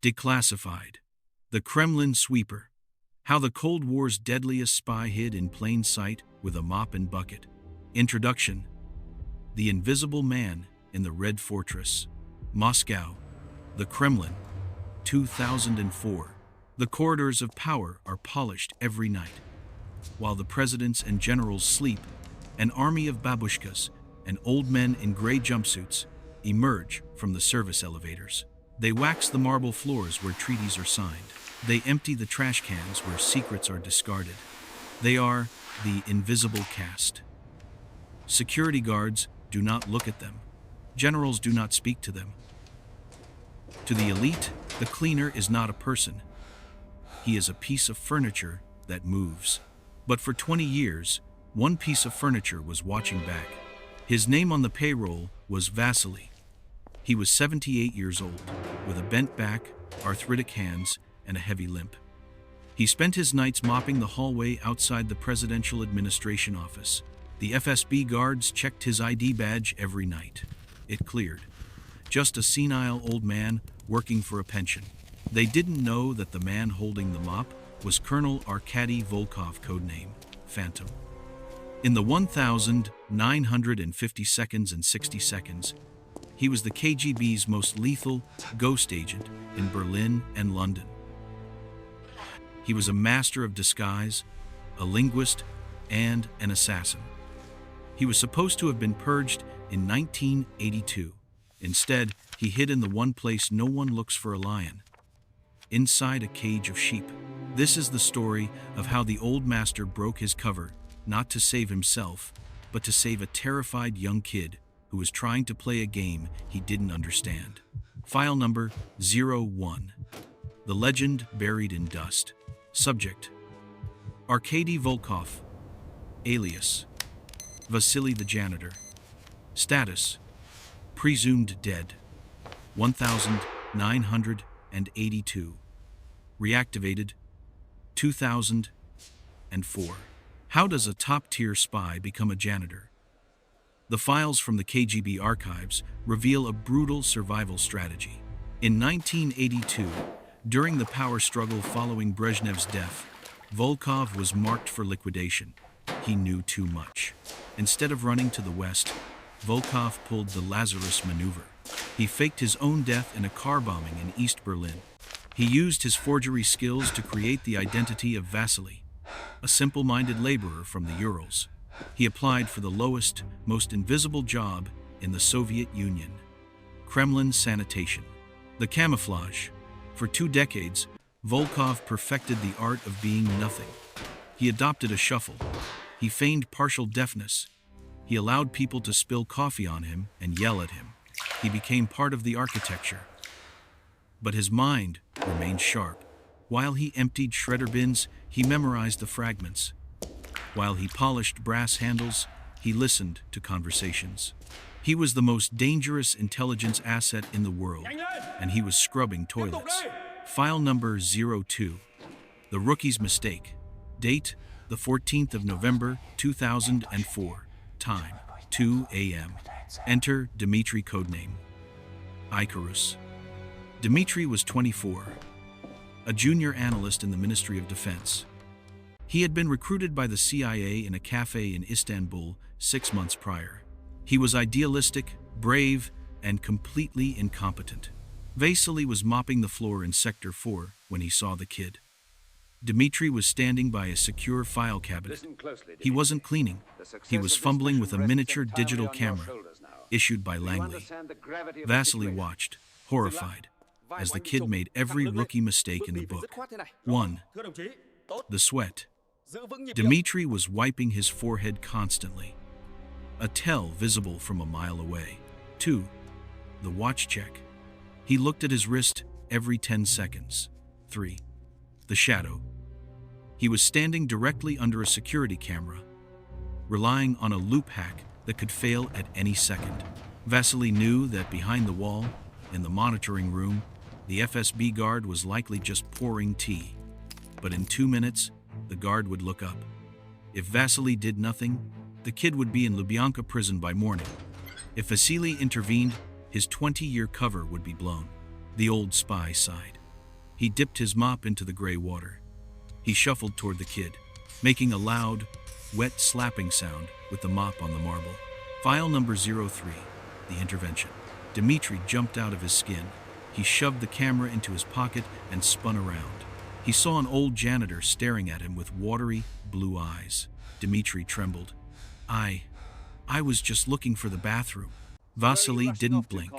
Declassified. The Kremlin Sweeper. How the Cold War's deadliest spy hid in plain sight with a mop and bucket. Introduction. The Invisible Man in the Red Fortress. Moscow. The Kremlin. 2004. The corridors of power are polished every night. While the presidents and generals sleep, an army of babushkas and old men in gray jumpsuits emerge from the service elevators. They wax the marble floors where treaties are signed. They empty the trash cans where secrets are discarded. They are the invisible caste. Security guards do not look at them. Generals do not speak to them. To the elite, the cleaner is not a person. He is a piece of furniture that moves. But for 20 years, one piece of furniture was watching back. His name on the payroll was Vasily. He was 78 years old, with a bent back, arthritic hands, and a heavy limp. He spent his nights mopping the hallway outside the presidential administration office. The FSB guards checked his ID badge every night. It cleared. Just a senile old man working for a pension. They didn't know that the man holding the mop was Colonel Arkady Volkov, codename Phantom. In the 1,950 seconds and 60 seconds, he was the KGB's most lethal ghost agent in Berlin and London. He was a master of disguise, a linguist, and an assassin. He was supposed to have been purged in 1982. Instead, he hid in the one place no one looks for a lion, inside a cage of sheep. This is the story of how the old master broke his cover, not to save himself, but to save a terrified young kid who was trying to play a game he didn't understand. File number 01. The Legend Buried in Dust. Subject: Arkady Volkov. Alias: Vasily the Janitor. Status: Presumed dead. 1982. Reactivated 2004. How does a top-tier spy become a janitor? The files from the KGB archives reveal a brutal survival strategy. In 1982, during the power struggle following Brezhnev's death, Volkov was marked for liquidation. He knew too much. Instead of running to the west, Volkov pulled the Lazarus maneuver. He faked his own death in a car bombing in East Berlin. He used his forgery skills to create the identity of Vasily, a simple-minded laborer from the Urals. He applied for the lowest, most invisible job in the Soviet Union: Kremlin sanitation. The camouflage. For 2 decades, Volkov perfected the art of being nothing. He adopted a shuffle. He feigned partial deafness. He allowed people to spill coffee on him and yell at him. He became part of the architecture. But his mind remained sharp. While he emptied shredder bins, he memorized the fragments. While he polished brass handles, he listened to conversations. He was the most dangerous intelligence asset in the world, and he was scrubbing toilets. File number 02. The Rookie's Mistake. Date: the 14th of November, 2004. Time: 2 a.m. Enter Dmitry, codename Icarus. Dmitry was 24, a junior analyst in the Ministry of Defense. He had been recruited by the CIA in a cafe in Istanbul 6 months prior. He was idealistic, brave, and completely incompetent. Vasily was mopping the floor in Sector 4 when he saw the kid. Dmitry was standing by a secure file cabinet. He wasn't cleaning. He was fumbling with a miniature digital camera issued by Langley. Vasily watched, horrified, as the kid made every rookie mistake in the book. 1. The sweat. Dmitry was wiping his forehead constantly, a tell visible from a mile away. 2. The watch check. He looked at his wrist every 10 seconds. 3. The shadow. He was standing directly under a security camera, relying on a loop hack that could fail at any second. Vasily knew that behind the wall, in the monitoring room, the FSB guard was likely just pouring tea. But in 2 minutes, the guard would look up. If Vasily did nothing, the kid would be in Lubyanka prison by morning. If Vasily intervened, his 20-year cover would be blown. The old spy sighed. He dipped his mop into the gray water. He shuffled toward the kid, making a loud, wet slapping sound with the mop on the marble. File number 03, the intervention. Dmitri jumped out of his skin. He shoved the camera into his pocket and spun around. He saw an old janitor staring at him with watery, blue eyes. Dmitri trembled. I was just looking for the bathroom. Vasily didn't blink.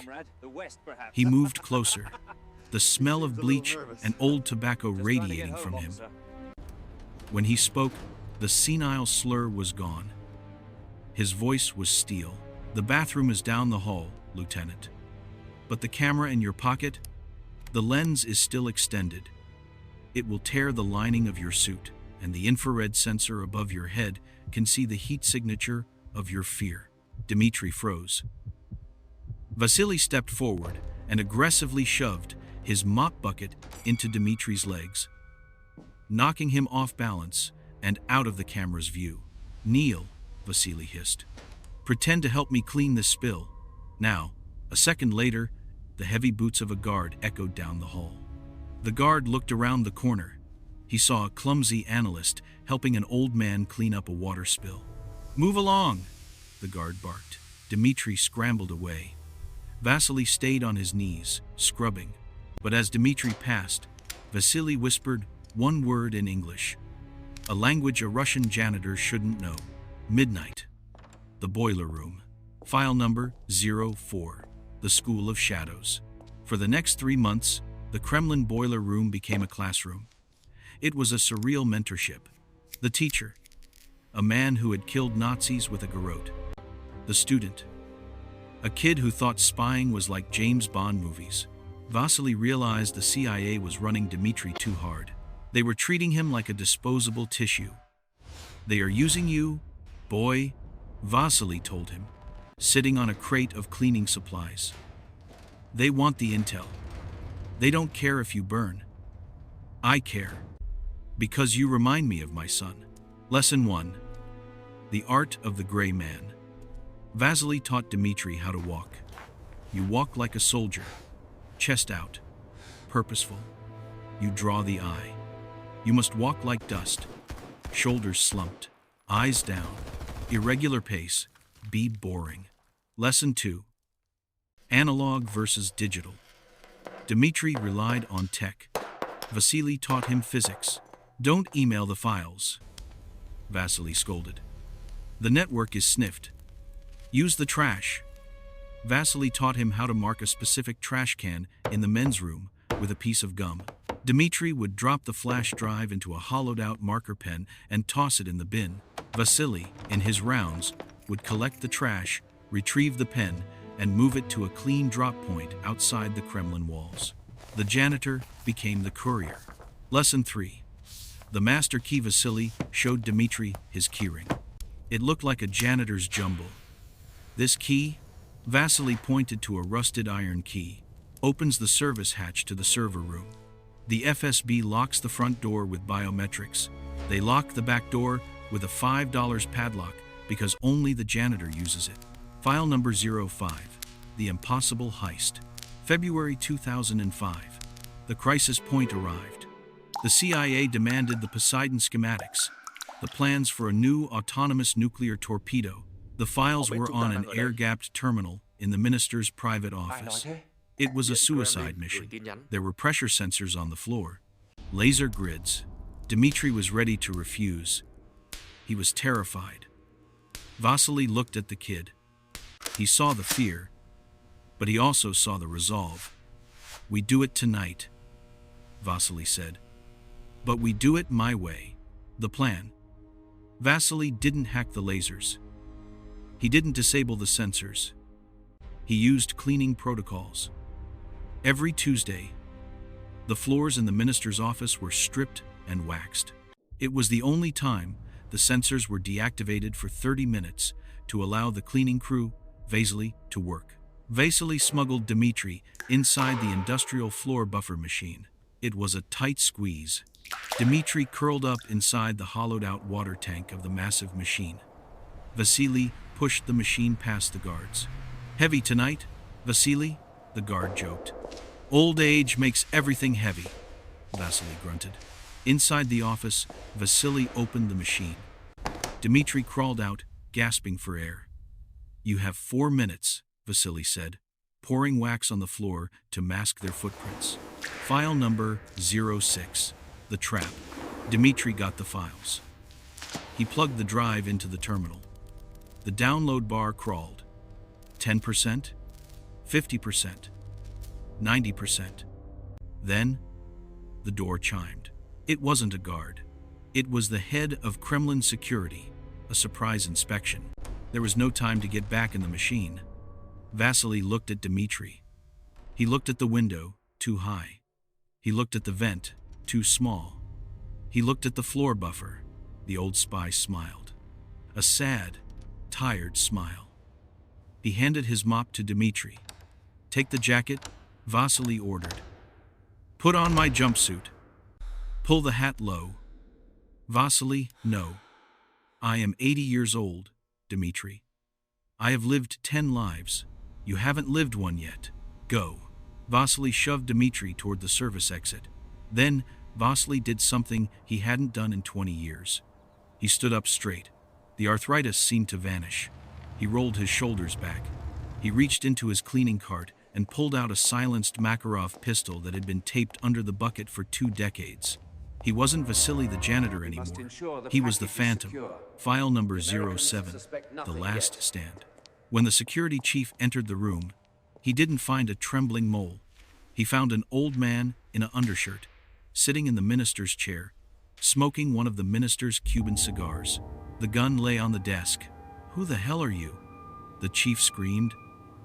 He moved closer, the smell of bleach and old tobacco radiating from him. When he spoke, the senile slur was gone. His voice was steel. The bathroom is down the hall, Lieutenant. But the camera in your pocket? The lens is still extended. It will tear the lining of your suit, and the infrared sensor above your head can see the heat signature of your fear. Dmitri froze. Vasily stepped forward and aggressively shoved his mop bucket into Dmitri's legs, knocking him off balance and out of the camera's view. Kneel, Vasily hissed. Pretend to help me clean this spill. Now, a second later, the heavy boots of a guard echoed down the hall. The guard looked around the corner. He saw a clumsy analyst helping an old man clean up a water spill. Move along, the guard barked. Dmitri scrambled away. Vasily stayed on his knees, scrubbing. But as Dmitri passed, Vasily whispered one word in English, a language a Russian janitor shouldn't know. Midnight. The boiler room. File number 04. The School of Shadows. For the next 3 months, the Kremlin boiler room became a classroom. It was a surreal mentorship. The teacher, a man who had killed Nazis with a garrote. The student, a kid who thought spying was like James Bond movies. Vasily realized the CIA was running Dmitri too hard. They were treating him like a disposable tissue. They are using you, boy, Vasily told him, sitting on a crate of cleaning supplies. They want the intel. They don't care if you burn. I care. Because you remind me of my son. Lesson 1. The Art of the Gray Man. Vasily taught Dmitri how to walk. You walk like a soldier, chest out, purposeful. You draw the eye. You must walk like dust, shoulders slumped, eyes down, irregular pace, be boring. Lesson 2. Analog versus digital. Dmitri relied on tech. Vasily taught him physics. Don't email the files, Vasily scolded. The network is sniffed. Use the trash. Vasily taught him how to mark a specific trash can in the men's room with a piece of gum. Dmitri would drop the flash drive into a hollowed-out marker pen and toss it in the bin. Vasily, in his rounds, would collect the trash, retrieve the pen, and move it to a clean drop point outside the Kremlin walls. The janitor became the courier. Lesson 3. The master key. Vasily showed Dmitri his keyring. It looked like a janitor's jumble. This key, Vasily pointed to a rusted iron key, opens the service hatch to the server room. The FSB locks the front door with biometrics. They lock the back door with a $5 padlock because only the janitor uses it. File number 05. The Impossible Heist. February 2005. The crisis point arrived. The CIA demanded the Poseidon schematics, the plans for a new autonomous nuclear torpedo. The files were on an air-gapped terminal in the minister's private office. It was a suicide mission. There were pressure sensors on the floor, laser grids. Dmitri was ready to refuse. He was terrified. Vasily looked at the kid. He saw the fear, but he also saw the resolve. We do it tonight, Vasily said. But we do it my way. The plan. Vasily didn't hack the lasers. He didn't disable the sensors. He used cleaning protocols. Every Tuesday, the floors in the minister's office were stripped and waxed. It was the only time the sensors were deactivated for 30 minutes to allow the cleaning crew, Vasily, to work. Vasily smuggled Dmitri inside the industrial floor buffer machine. It was a tight squeeze. Dmitri curled up inside the hollowed-out water tank of the massive machine. Vasily pushed the machine past the guards. Heavy tonight, Vasily? The guard joked. Old age makes everything heavy. Vasily grunted. Inside the office, Vasily opened the machine. Dmitri crawled out, gasping for air. "You have 4 minutes," Vasily said, pouring wax on the floor to mask their footprints. File number 06. The trap. Dmitri got the files. He plugged the drive into the terminal. The download bar crawled. 10%, 50%, 90%. Then, the door chimed. It wasn't a guard. It was the head of Kremlin security, a surprise inspection. There was no time to get back in the machine. Vasily looked at Dmitri. He looked at the window, too high. He looked at the vent, too small. He looked at the floor buffer. The old spy smiled. A sad, tired smile. He handed his mop to Dmitri. "Take the jacket," Vasily ordered. "Put on my jumpsuit. Pull the hat low." "Vasily, no. I am 80 years old, Dmitri. I have lived 10 lives. You haven't lived one yet. Go." Vasily shoved Dmitri toward the service exit. Then, Vasily did something he hadn't done in 20 years. He stood up straight. The arthritis seemed to vanish. He rolled his shoulders back. He reached into his cleaning cart and pulled out a silenced Makarov pistol that had been taped under the bucket for 2 decades. He wasn't Vasily the janitor anymore. He was the Phantom. File number 07, the last stand. When the security chief entered the room, he didn't find a trembling mole. He found an old man in an undershirt, sitting in the minister's chair, smoking one of the minister's Cuban cigars. The gun lay on the desk. "Who the hell are you?" the chief screamed,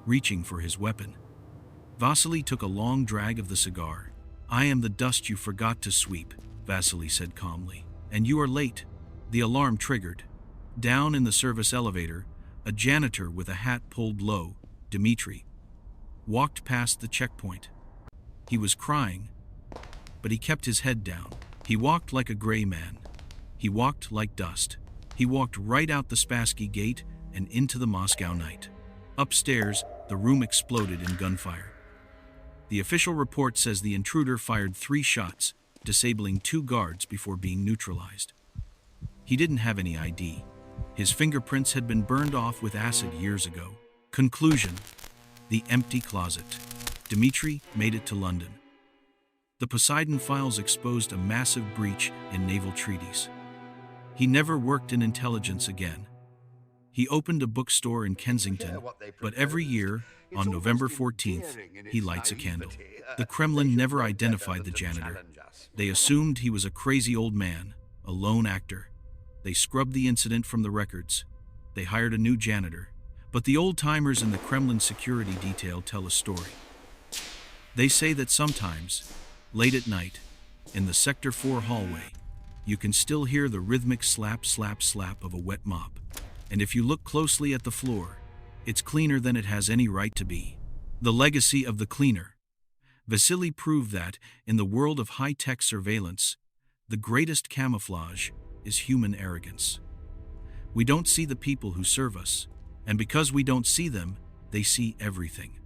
reaching for his weapon. Vasily took a long drag of the cigar. "I am the dust you forgot to sweep," Vasily said calmly. "And you are late." The alarm triggered. Down in the service elevator, a janitor with a hat pulled low, Dmitri, walked past the checkpoint. He was crying, but he kept his head down. He walked like a gray man. He walked like dust. He walked right out the Spassky gate and into the Moscow night. Upstairs, the room exploded in gunfire. The official report says the intruder fired 3 shots, disabling 2 guards before being neutralized. He didn't have any ID. His fingerprints had been burned off with acid years ago. Conclusion: the empty closet. Dmitri made it to London. The Poseidon files exposed a massive breach in naval treaties. He never worked in intelligence again. He opened a bookstore in Kensington, but every year, on November 14th, he lights a candle. The Kremlin never identified the janitor. They assumed he was a crazy old man, a lone actor. They scrubbed the incident from the records. They hired a new janitor. But the old-timers in the Kremlin security detail tell a story. They say that sometimes, late at night, in the Sector 4 hallway, you can still hear the rhythmic slap, slap, slap of a wet mop. And if you look closely at the floor, it's cleaner than it has any right to be. The legacy of the cleaner. Vasily proved that, in the world of high-tech surveillance, the greatest camouflage is human arrogance. We don't see the people who serve us, and because we don't see them, they see everything.